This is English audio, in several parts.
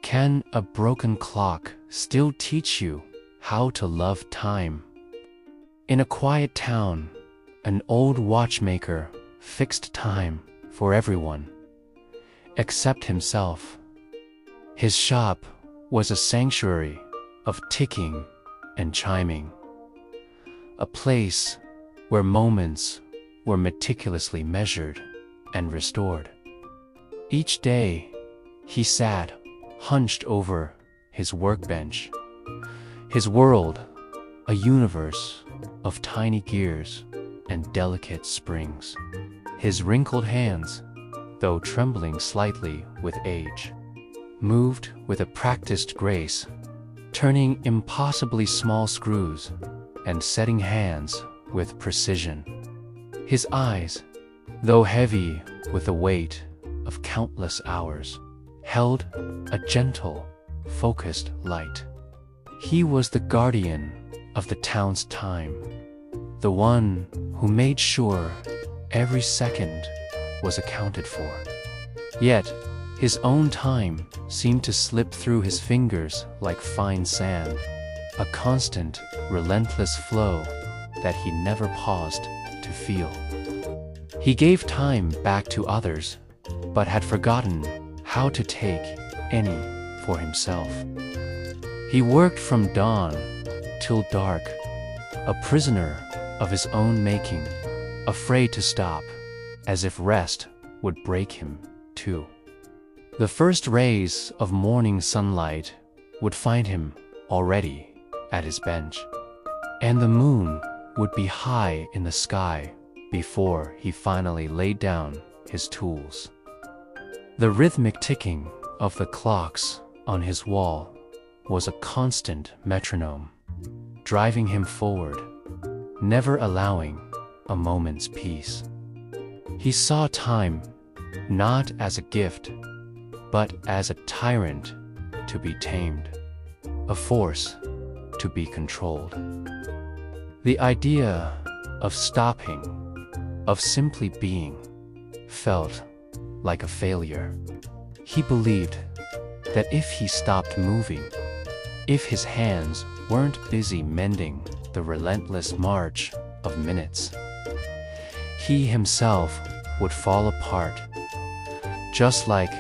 Can a broken clock still teach you how to love time? In a quiet town, an old watchmaker fixed time for everyone, except himself. His shop was a sanctuary of ticking and chiming, a place where moments were meticulously measured and restored. Each day, he sat hunched over his workbench, his world a universe of tiny gears and delicate springs. His wrinkled hands, though trembling slightly with age, moved with a practiced grace, turning impossibly small screws and setting hands with precision. His eyes, though heavy with the weight of countless hours, held a gentle, focused light. He was the guardian of the town's time, the one who made sure every second was accounted for. Yet, his own time seemed to slip through his fingers like fine sand, a constant, relentless flow that he never paused to feel. He gave time back to others, but had forgotten how to take any for himself. He worked from dawn till dark, a prisoner of his own making, afraid to stop, as if rest would break him too. The first rays of morning sunlight would find him already at his bench, and the moon would be high in the sky before he finally laid down his tools. The rhythmic ticking of the clocks on his wall was a constant metronome, driving him forward, never allowing a moment's peace. He saw time not as a gift, but as a tyrant to be tamed, a force to be controlled. The idea of stopping, of simply being, felt like a failure. He believed that if he stopped moving, if his hands weren't busy mending the relentless march of minutes, he himself would fall apart, just like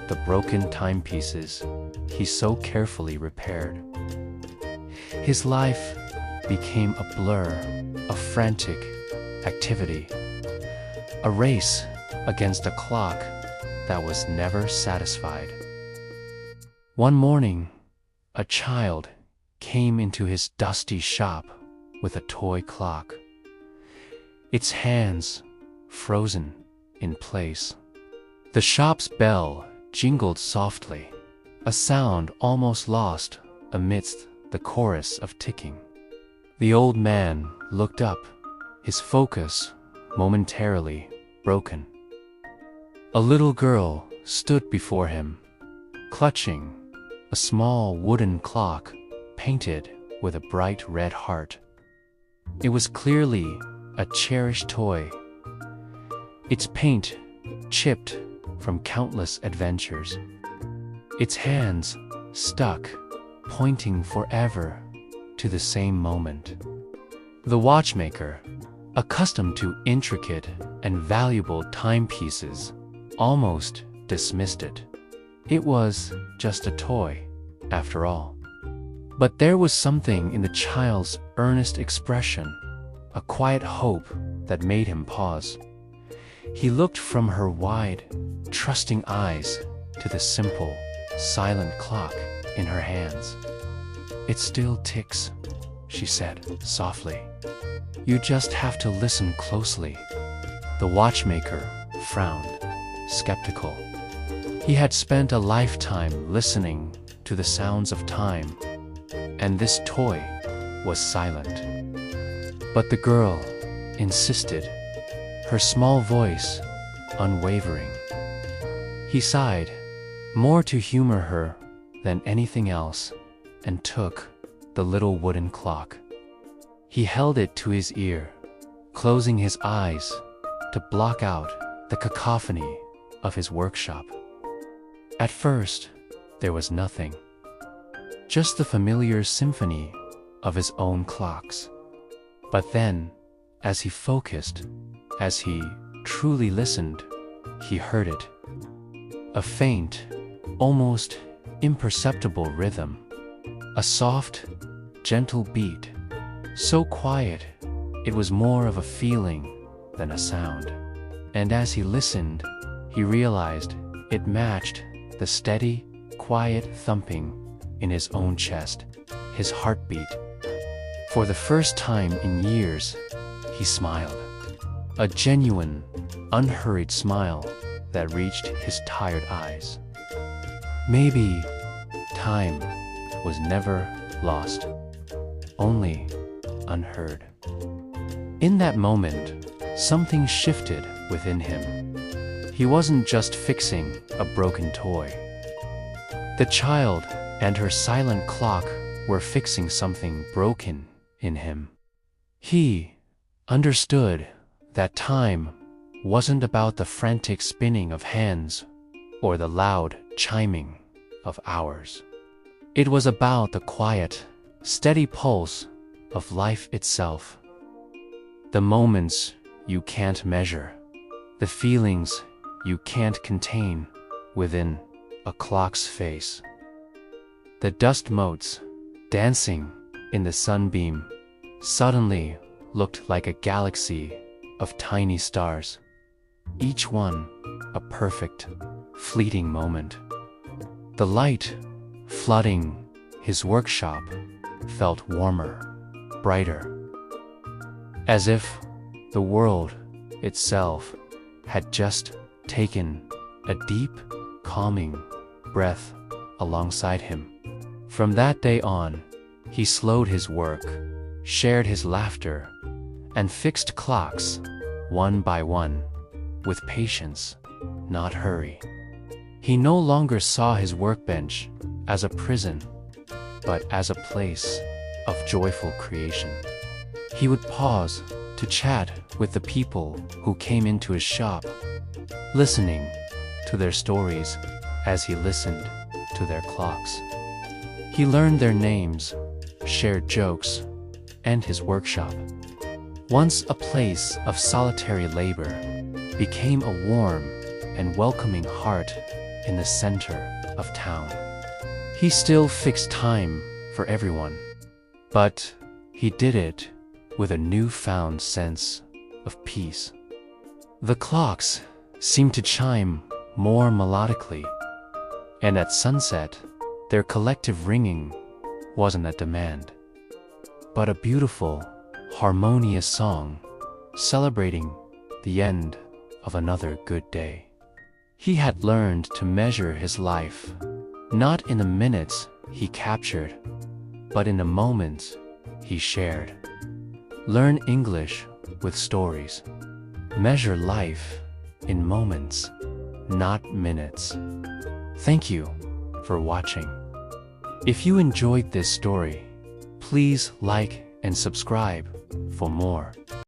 the broken timepieces he so carefully repaired. His life became a blur of frantic activity, a race against a clock that was never satisfied. One morning, a child came into his dusty shop with a toy clock, its hands frozen in place. The shop's bell jingled softly, a sound almost lost amidst the chorus of ticking. The old man looked up, his focus momentarily broken. A little girl stood before him, clutching a small wooden clock painted with a bright red heart. It was clearly a cherished toy, its paint chipped from countless adventures, its hands stuck, pointing forever to the same moment. The watchmaker, accustomed to intricate and valuable timepieces, almost dismissed it. It was just a toy, after all. But there was something in the child's earnest expression, a quiet hope that made him pause. He looked from her wide, trusting eyes to the simple, silent clock in her hands. "It still ticks," she said softly. "You just have to listen closely." The watchmaker frowned, skeptical. He had spent a lifetime listening to the sounds of time, and this toy was silent. But the girl insisted, her small voice unwavering. He sighed, more to humor her than anything else, and took the little wooden clock. He held it to his ear, closing his eyes to block out the cacophony of his workshop. At first, there was nothing. Just the familiar symphony of his own clocks. But then, as he focused, as he truly listened, he heard it. A faint, almost imperceptible rhythm. A soft, gentle beat, so quiet it was more of a feeling than a sound. And as he listened, he realized it matched the steady, quiet thumping in his own chest, his heartbeat. For the first time in years, he smiled. A genuine, unhurried smile that reached his tired eyes. Maybe time was never lost, only unheard. In that moment, something shifted within him. He wasn't just fixing a broken toy. The child and her silent clock were fixing something broken in him. He understood that time wasn't about the frantic spinning of hands or the loud chiming of hours. It was about the quiet, steady pulse of life itself. The moments you can't measure, the feelings you can't contain within a clock's face. The dust motes, dancing in the sunbeam, suddenly looked like a galaxy of tiny stars, each one a perfect, fleeting moment. The light flooding his workshop felt warmer, brighter, as if the world itself had just taken a deep, calming breath alongside him. From that day on, he slowed his work, shared his laughter, and fixed clocks one by one, with patience, not hurry. He no longer saw his workbench as a prison, but as a place of joyful creation. He would pause to chat with the people who came into his shop, listening to their stories as he listened to their clocks. He learned their names, shared jokes, and his workshop, once a place of solitary labor, became a warm and welcoming heart in the center of town. He still fixed time for everyone, but he did it with a newfound sense of peace. The clocks seemed to chime more melodically, and at sunset, their collective ringing wasn't a demand, but a beautiful, harmonious song celebrating the end of another good day. He had learned to measure his life, not in the minutes he captured, but in the moments he shared. Learn English with stories. Measure life in moments, not minutes. Thank you for watching. If you enjoyed this story, please like and subscribe for more.